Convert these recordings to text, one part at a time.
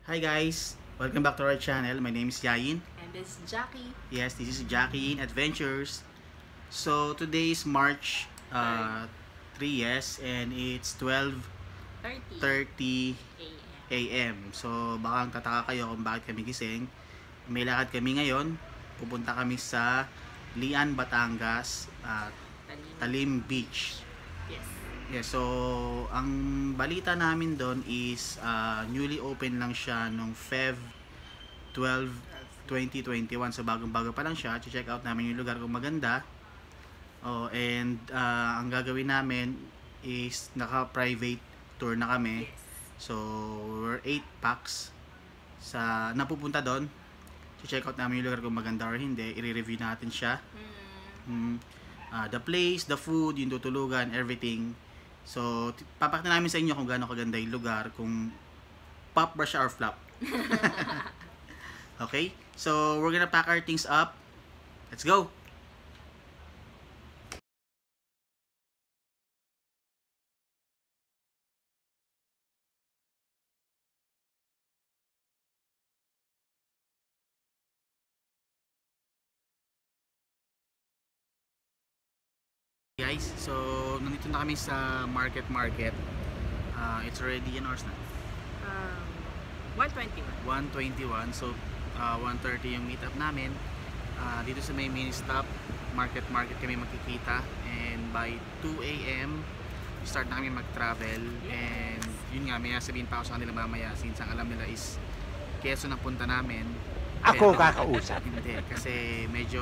Hi guys! Welcome back to our channel. My name is Yayin. And this is Jackie. Yes, this is Jackie in Adventures. So today is March 3, yes, and it's 12:30 a.m. So baka ang tataka kayo kung bakit kami gising. May lakad kami ngayon. Pupunta kami sa Lian, Batangas, Talim Beach. Yes. Yes, so ang balita namin doon is newly open lang siya nung Feb 12, 2021. So bagong-bago pa lang siya. Check out namin yung lugar kung maganda. Oh, and ang gagawin namin is naka-private tour na kami. Yes. So we're 8 packs sa napupunta doon. Check out namin yung lugar kung maganda or hindi. I-review natin siya. The place, the food, yung tutulugan, everything. So, papakita namin sa inyo kung gaano kaganda yung lugar, kung pop ba siya or flop. Okay? So, we're gonna pack our things up. Let's go! Guys, so nandito na kami sa market. It's already an hours na. 121. 1:21. So 1:30 yung meet up namin. Dito sa may mini stop, market kami magkikita, and by 2 a.m. start na kami mag-travel. And yun nga, may sabihin pa ako sa kanila mamaya, since ang alam nila is Quezon ang punta namin. Ako kakausap. Hindi, kasi medyo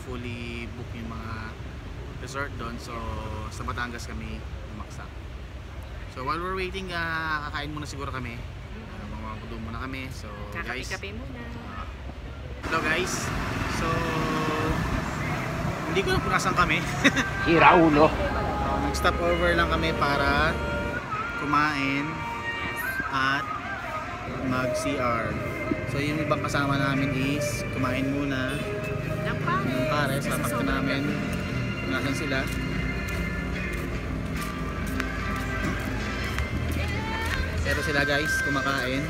fully book yung mga resort doon. So sa Batangas kami umaksak. So while we're waiting, kakain muna siguro kami. Mamamudo muna kami. So guys, Kakape muna. hello guys. So hindi ko na kung nasaan kami. Sira ulo. Nag-stop over lang kami para kumain at mag-CR. So yung ibang kasama namin is kumain muna Ng ng pares. Tapos namin kung nasan sila. Pero sila guys kumakain.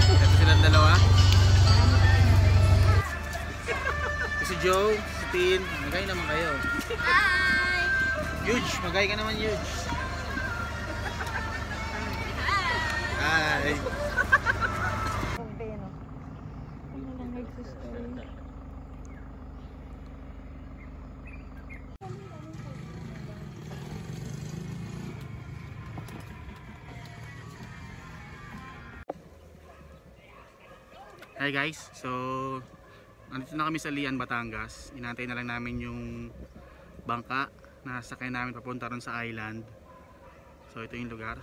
Ito silang dalawa. Si Joe, si Tin, magay naman kayo. Hi! Huge, magay ka naman huge. Hi. Hi guys, so nandito na kami sa Lian, Batangas. Inantay na lang namin yung bangka na sakay namin papunta ron sa island. So ito yung lugar.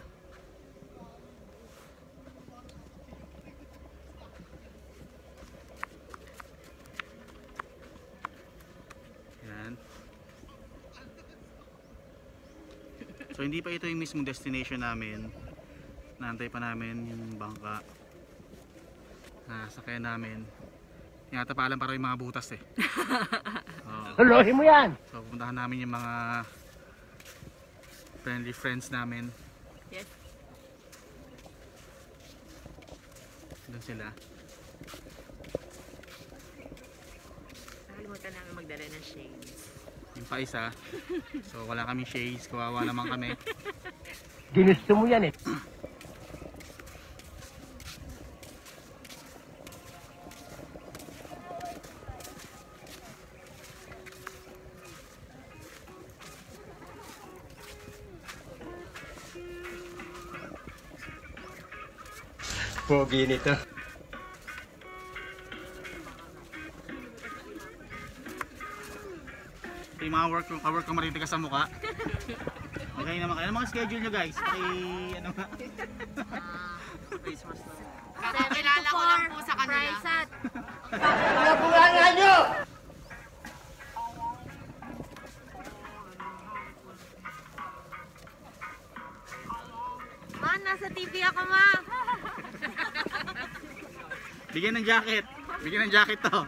Yan. So hindi pa ito yung mismong destination namin. Naantay pa namin yung bangka sakay namin. Tinatapalan para yung mga butas eh. Tulohin mo yan. So pupuntahan namin yung mga friendly friends namin. Yes. Doon sila. Nakalimutan namin magdala ng shades. Yung pa isa. So wala kaming shades. Kawawa naman kami. Ginusto mo yan eh. Pogi nito. Yung mga work ko maritigas sa mukha. Okay naman kayo. Ano mga schedule nyo guys? Ano nga? Christmas na. Kasi kilala ko lang po sa kanila. Pinabulangan nyo! Ma, nasa TV ako, ma. Bigyan ng jacket. Bigyan ng jacket to.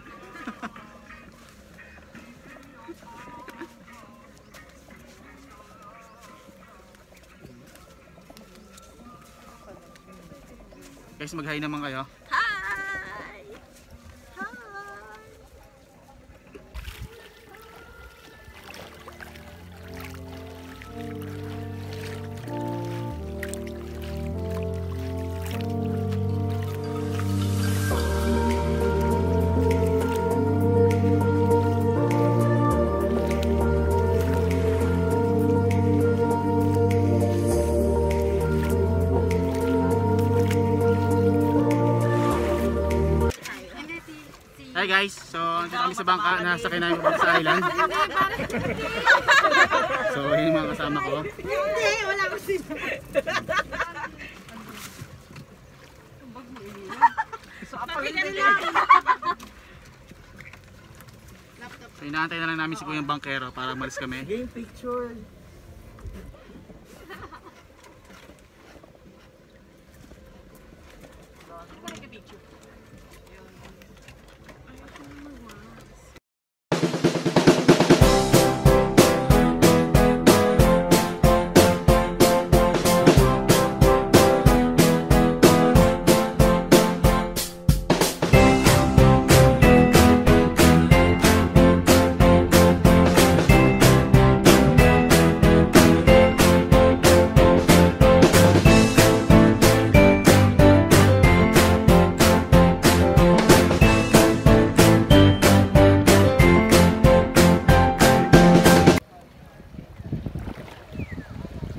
Guys, mag-hi naman kayo. Hi! Hi! Hi guys, so nandito kami sa bangka na sakay namin papunta sa island. So yun yung mga kasama ko. Hindi, wala ko So inaantay na lang namin si Kuyang Bangkero para malis kami. Game picture.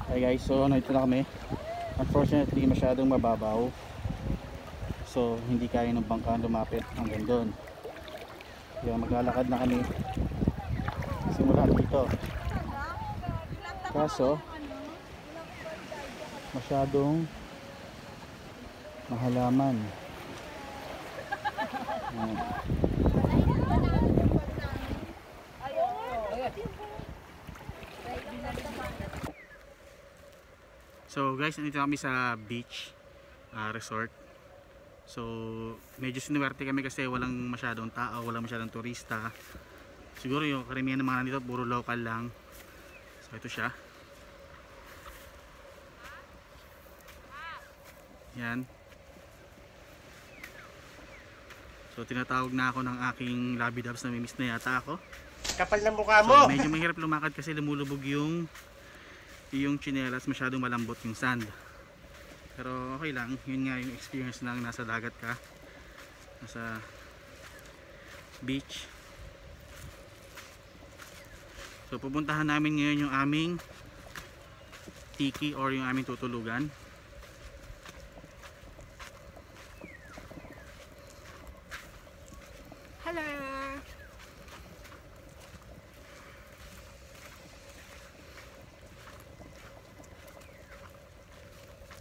Hi guys, so nandito na kami. Unfortunately masyadong mababaw. So hindi kaya ng bangka lumapit hanggang doon. Kaya maglalakad na kami simula dito. Kaso masyadong mahalaman. So guys, nandito kami sa beach resort. So medyo sinuwerte kami kasi walang masyadong tao, walang masyadong turista. Siguro yung karamihan ng mga nandito puro local lang. So ito siya. Yan. So tinatawag na ako ng aking Labby Dubs na mimiss na yata ako. Kapal ng mukha mo. So medyo mahirap lumakad kasi lumulubog yung tsinelas, masyadong malambot yung sand. Pero okay lang, yun nga yung experience ng nasa dagat ka, nasa beach. So pupuntahan namin ngayon yung aming tiki or yung aming tutulugan. Hello!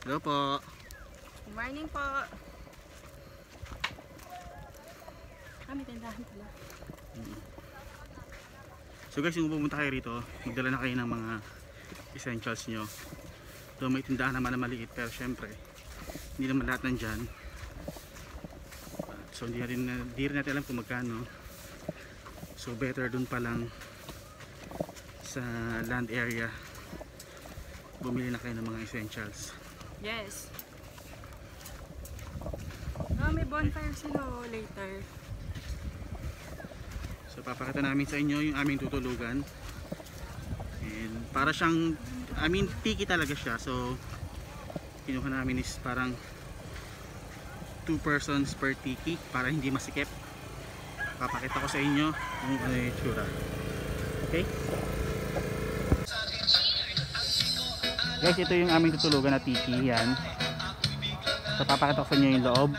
Hello po. Good morning po. Kami tindahan pala. So guys, kung pupunta kayo rito, magdala na kayo ng mga essentials nyo. So may tindahan naman na maliit, pero syempre hindi naman lahat nandyan. So hindi rin natin alam kung magkano. So better dun pa lang sa land area bumili na kayo ng mga essentials. Yes. May bonfire sila later. So papakita namin sa inyo yung aming tutulugan. And para siyang, tiki talaga siya. So kinuha namin is parang 2 persons per tiki para hindi masikip. Papakita ko sa inyo kung ano yung itsura. Okay? Guys, ito yung aming tutulugan na tiki. Yan. So papakita ko sa inyo yung loob.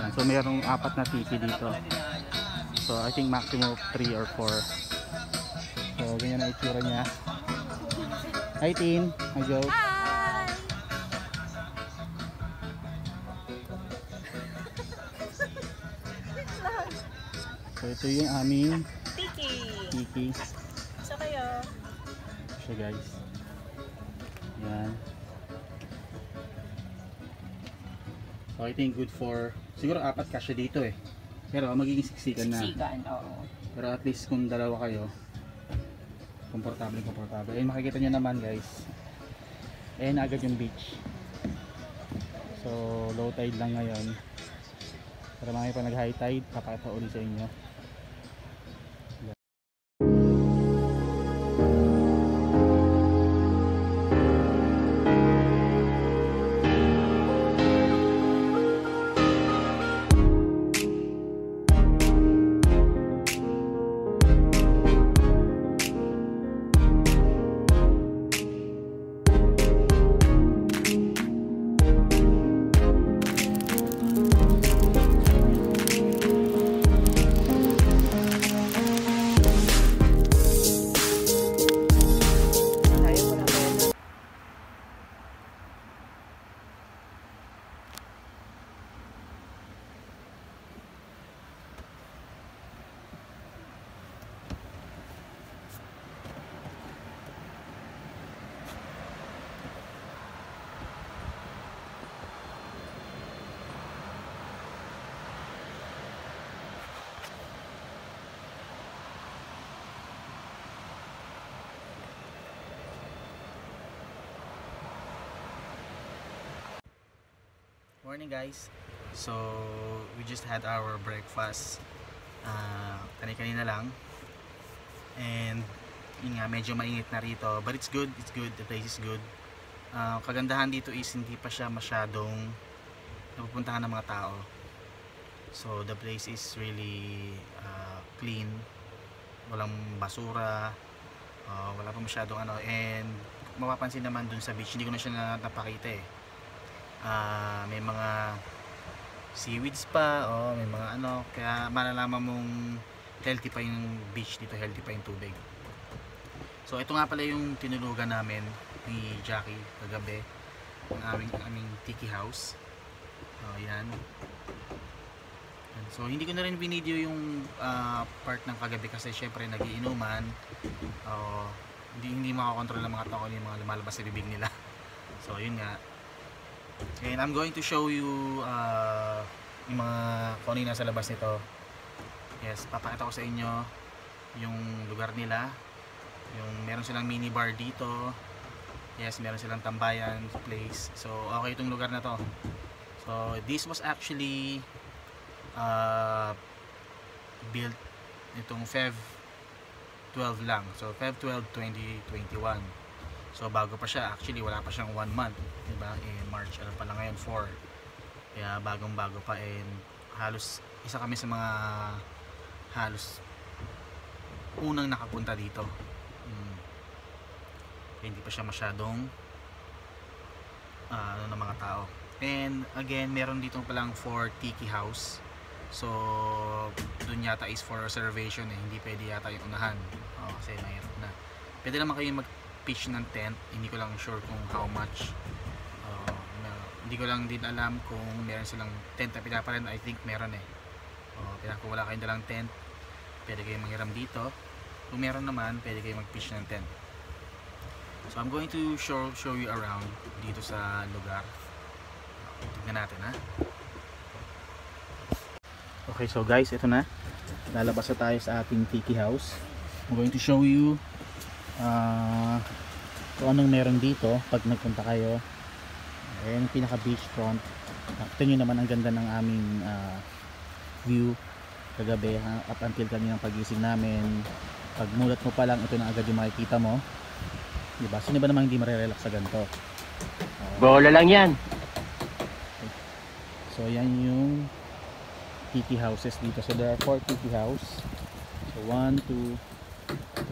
Yan. So mayroong 4 na tiki dito. So I think maximum of 3 or 4. So ganyan na itsura niya. Hi Tin! Hi Joe! Hi! So ito yung aming tiki. So kayo? Siya guys. Yan. So I think good for, siguro 4 kasya dito eh. Pero magiging siksikan na. Siksikan, oo. Pero at least kung dalawa kayo, komportable. Ayun, makikita nyo naman guys. Ayan agad yung beach. So low tide lang ngayon. Para mamaya pa nag high tide, papakita ulit sa inyo. Morning guys. So we just had our breakfast kanina lang, and yun nga, medyo mainit na rito, but it's good, the place is good. Kagandahan dito is hindi pa siya masyadong napupuntahan ng mga tao, so the place is really clean, walang basura, wala pa masyadong ano, and mapapansin naman dun sa beach, hindi ko na siya napakita eh. May mga seaweeds pa, may mga ano, kaya malalaman mong healthy pa yung beach dito, healthy pa yung tubig. So ito nga pala yung tinulugan namin ni Jackie kagabi, ang aming tiki house. Yan. So hindi ko na rin binideo yung part ng kagabi kasi syempre nagiinuman, hindi makakontrol ng mga tao yung mga lumalabas sa bibig nila. So yun nga. And I'm going to show you yung mga kung ano yung nasa labas nito. Yes, papakita ko sa inyo yung lugar nila. Yung meron silang mini bar dito. Yes, meron silang tambayan place. So okay itong lugar na to. So this was actually built itong Feb 12 lang. So Feb 12, 2021. So bago pa siya, actually wala pa siyang 1 month, diba? March, ano pa lang ngayon, 4. Kaya bagong bago pa, and halos isa kami sa mga halos unang nakapunta dito. Hindi pa siya masyadong ano ng mga tao. And again, meron dito palang for tiki house. So dun yata is for reservation eh, hindi pwede yata yung unahan. Kasi mahirap na. Pwede naman kayo mag-pitch ng tent, hindi ko lang sure kung how much. Hindi ko lang din alam kung meron silang tent na pinaparan. I think meron eh. Kung wala kayong dalang tent, pwede kayong manghiram dito. Kung meron naman, pwede kayong mag-pitch ng tent. So I'm going to show you around dito sa lugar. Tignan natin ha. Okay, so guys, ito na. Lalabas na tayo sa ating tiki house. I'm going to show you kung anong meron dito pag nagpunta kayo. Ayan yung pinaka beach front. Nakita nyo naman ang ganda ng aming view kagabi up until kaninang pagising namin. Pag mulat mo pa lang, ito na agad yung makikita mo, diba? Sino ba namang hindi marirelax sa ganito? Bola lang yan. Okay. So yan yung tiki houses dito. So there are 4 tiki house. So 1, 2,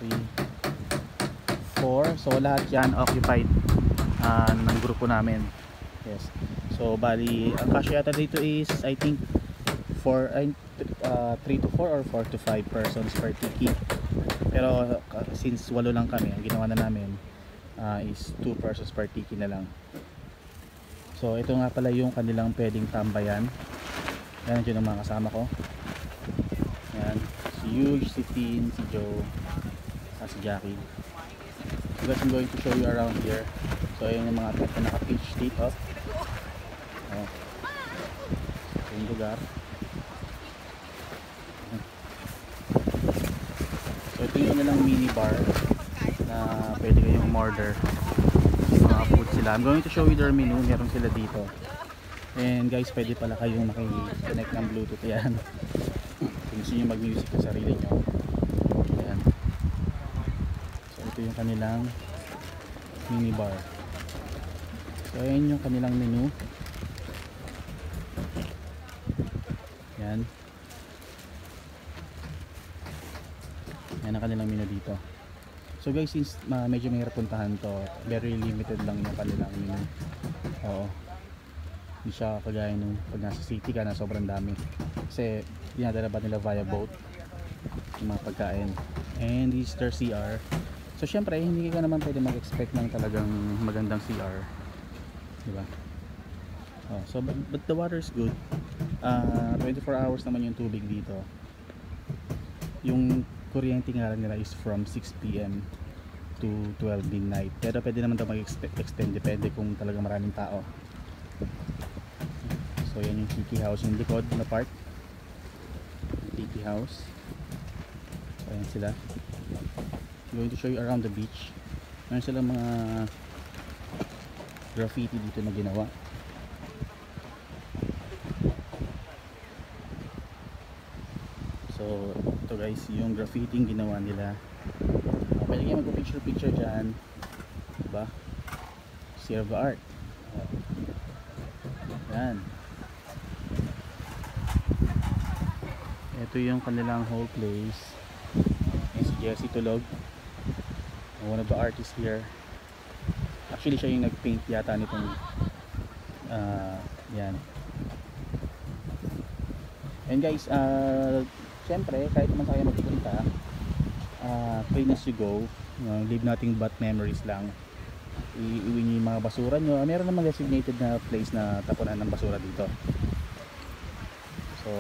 3, 4. So lahat yan occupied ng grupo namin. Yes. So bali ang kasya yata dito is I think 3 to 4 or 4 to 5 persons per tiki. Pero since 8 lang kami, ang ginawa na namin is 2 persons per tiki na lang. So ito nga pala yung kanilang pwedeng tambayan. Yan yung mga kasama ko. Yan, si Yuge, si Tin, si Joe, si Jackie. So guys, I'm going to show you around here. So ayun yung mga tent na naka-pitch dito. So yung lugar. So ito yung nilang mini bar na pwede kayong order. mga food sila. I'm going to show you their menu. Meron sila dito. And guys, pwede pala kayong maki-connect ng Bluetooth. Ayan. Kung gusto nyo mag-music sa sarili nyo. Ayan. So ito yung kanilang mini bar. So ayan yung kanilang menu. Ayan. Ayan ang kanilang menu dito. So guys, since medyo mahirap puntahan to, very limited lang yung kanilang menu. Oo. Hindi siya kagaya nung pag nasa city ka na sobrang dami. Kasi dinadala ba nila via boat yung mga pagkain. And this is their CR. So syempre, hindi ka naman pwede mag-expect ng talagang magandang CR. Diba? Oh, so but the water is good. 24 hours naman yung tubig dito. Yung kuryente nga nila is from 6 PM to 12 midnight. Pero pwede naman ito mag-extend, depende kung talagang maraming tao. So yan yung tiki house yung likod na part. Tiki house. So yan sila. I'm going to show you around the beach. Meron silang mga graffiti dito na ginawa. So ito guys, yung graffiti yung ginawa nila. Pwede kayo mag-picture dyan, diba? State of the art. Yan. Ito yung kanilang whole place. Yan si Jesse Tulog, one of the artists here. Actually siya yung nag-paint yata nitong yan. And guys, syempre kahit naman tayo magpunta, clean as you go, leave nothing but memories lang. Iuwi nyo yung mga basura nyo. Meron namang designated na place na tapunan ng basura dito. So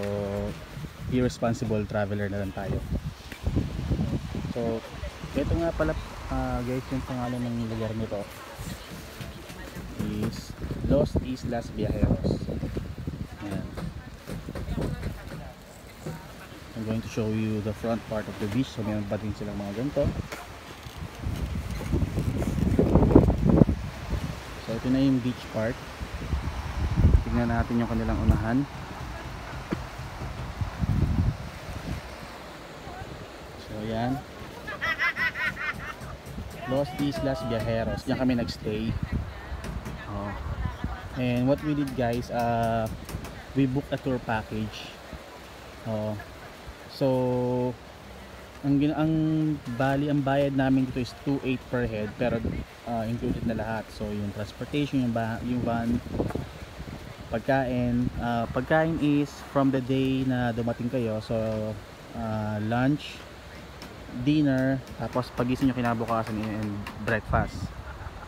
irresponsible traveler na lang tayo. So ito nga pala guys, yung pangalan ng lugar nito is Los Islas Viajeros. Ayan. I'm going to show you the front part of the beach. So meron pa din silang mga ganito. So ito na yung beach part. Tingnan natin yung kanilang unahan. So yan, Los Islas Viajeros. Diyan kami nagstay. And what we did guys, we booked a tour package. So ang ang bayad namin dito is 2.8 per head, pero included na lahat. So yung transportation, yung van, pagkain. Pagkain is from the day na dumating kayo. So lunch, dinner, tapos pagising nyo kinabukasan and breakfast.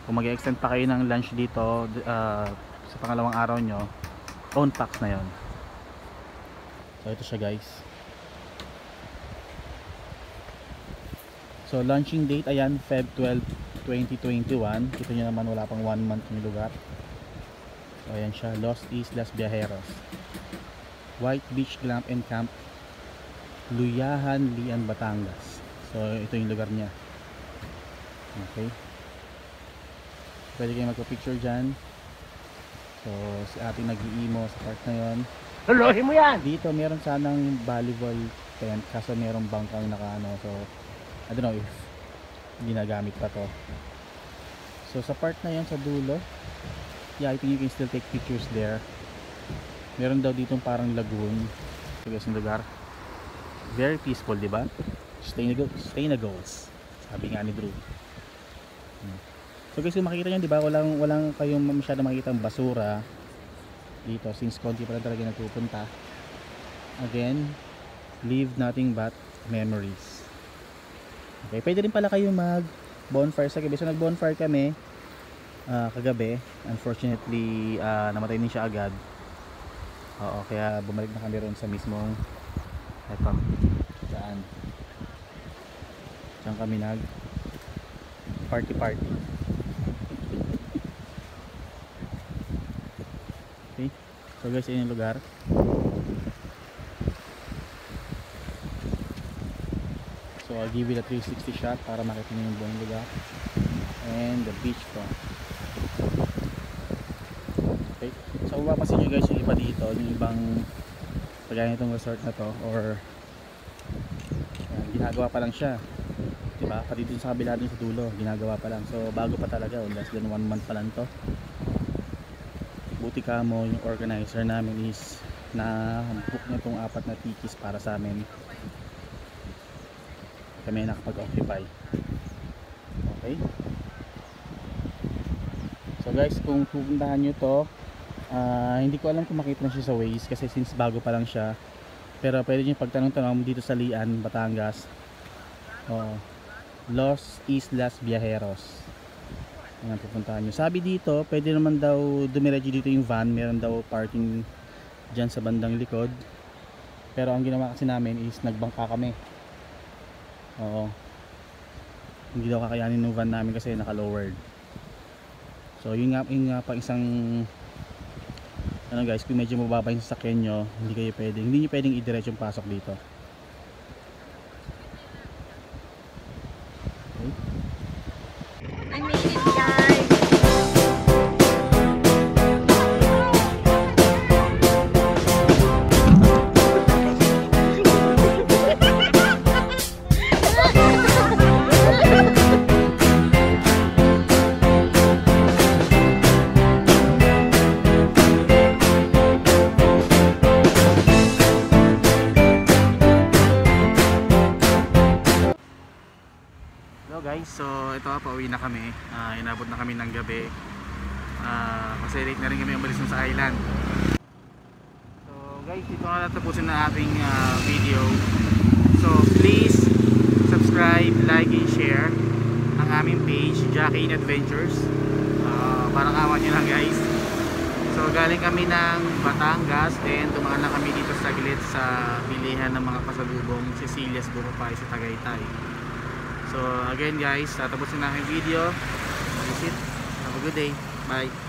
Kung mag-extend pa kayo ng lunch dito sa pangalawang araw nyo, own packs na yon. So ito siya guys. So launching date, ayan, Feb 12, 2021. Kita nyo naman wala pang 1 month yung lugar. So ayan siya, Los Islas Viajeros, White Beach Glamp and Camp, Luyahan, Lian, Batangas. So ito yung lugar niya. Okay, pwede kayo magpa-picture dyan. So si ate nag-iimo sa part na yon. Lolohin mo yan! Dito meron sanang volleyball tent, kaso merong bangkang nakaano. So I don't know if ginagamit pa to. So sa part na yan sa dulo, yeah, I think you can still take pictures there. Meron daw ditong parang lagoon. So guys, yung lugar very peaceful, diba? Stay na goals, sabi nga ni Drew. So guys, kung makikita nyo, diba, walang kayong masyadong makikitang basura dito since konti pa lang talaga nagpupunta. Again, leave nothing but memories. Okay, pwede rin pala kayo mag bonfire sa gabi. So nag bonfire kami kagabi. Unfortunately namatay din siya agad. Oo, kaya bumalik na kami ron sa mismong eto, daan. Diyan kami nag party. Okay, so guys, yun yung lugar. So I'll give you the 360 shot para makita niyo yung buong lugar and the beach front. Okay. So kung mapapansin nyo guys, yung iba dito, yung ibang kagaya nitong resort na to, or ginagawa pa lang siya, diba? Pati dito sa kabila din sa dulo, ginagawa pa lang. So bago pa talaga, less than 1 month pa lang to. Buti ka mo, yung organizer namin is na book na itong 4 na tikis para sa amin. Kami nakapag-occupy. Okay. So guys, kung pupuntahan nyo to, hindi ko alam kung makita na siya sa Waze kasi since bago pa lang siya. Pero pwede nyo pagtanong-tanong dito sa Lian, Batangas. Los Islas Viajeros. Ayan, pupuntahan nyo. Sabi dito, pwede naman daw dumiretso dito yung van. Meron daw parking dyan sa bandang likod. Pero ang ginawa kasi namin is nagbangka kami. Oo. Hindi daw kakayanin ng van namin kasi naka-lowered. So yun nga pang isang ano guys, kung medyo mababa yung sasakyan nyo, hindi nyo pwedeng idiretso yung pasok dito. I made it, guys! Hello guys, so ito pauwi na kami. Inabot na kami ng gabi. Kasi late na rin kami umalis sa island. So guys, dito na natapusin na ating video. So please subscribe, like, and share ang aming page, Jackie Adventures. Parang awan nyo lang guys. So galing kami ng Batangas, then tumakan na kami dito saglit sa bilihan ng mga pasalubong Cecilia's Bukupay sa Tagaytay. So again guys, tatapusin na ang video. That's it. Have a good day. Bye.